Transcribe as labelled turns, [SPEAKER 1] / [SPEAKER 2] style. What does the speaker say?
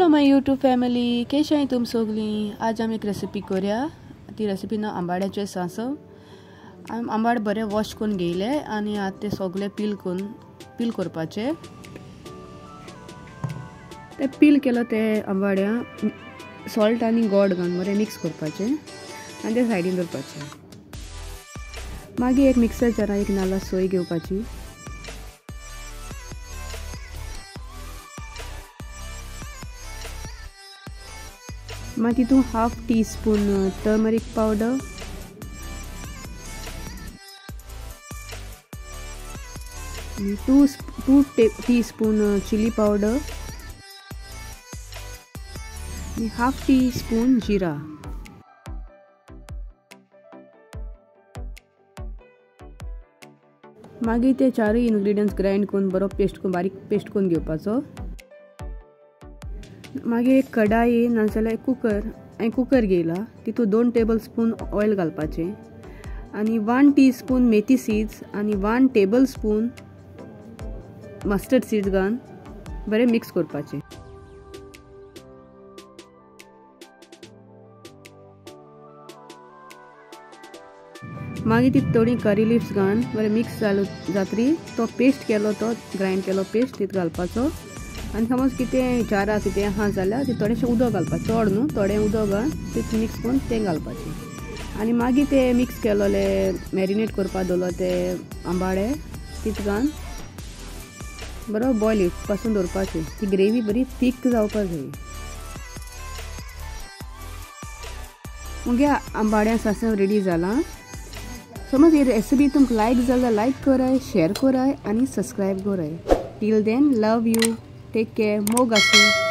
[SPEAKER 1] Hello my YouTube family, कशी आहे तुम सगळीं। आज आमी एक रेसिपी करूया। ती रेसिपी ना आंबाड्याचे सांसव। आंबाड बरे वॉश करून घेयले आनी आतां ते सगळे पील करपाचे। ते पील केलो ते आंबाड्या सॉल्ट आनी गोड घालून बरे मिक्स करपाचे आनी ते सायडीन दवरपाचे। मागीर एक मिक्सर जारां एक नाल्ला सोय घेवपाची। मागीर तितून half teaspoon turmeric powder, two teaspoon chilli powder आणि हाफ टी स्पून जिरा। मागीर ते चारूय इन्ग्रेडियंट्स ग्राइंड करून बरो बारीक पेस्ट करून घेवपाचो। मागीर एक कढाई नाजाल्यार कुकर घेयला, तितून 2 टेबल स्पून ऑयल घालपाचे आनी 1 टीस्पून मेथी सीड्स आनी 1 टेबल स्पून मस्टर्ड सीड्स घालून बरे मिक्स करपाचे। मागीर ती थोडी करी लिव्स घालून बरे मिक्स जातरी तो पेस्ट केलो तो ग्राइंड केलो पेस्ट तितून घालपाचो। आनी समज कितें जारा कितें आहा जाल्यार ती थोडेशें उदक घालपाचें, चड न्हू, थोडें उदक घालून तें मिक्स करून तें घालपाचें। आनी मागीर ते मिक्स केलोले मॅरिनेट करपा दवरलो ते आंबाडे तितून घालून बरो बॉयल पासून दवरपाचें। ती ग्रेवी बरी थीक जावपाक जाय। मुगे आंबाड्या सांसव रेडी जाला। समज ही रेसिपी तुमकां लायक जाल्यार लायक कराय, शेअर कराय आनी सबस्क्राइब कराय। Till then love you, take care, मोग आसूं।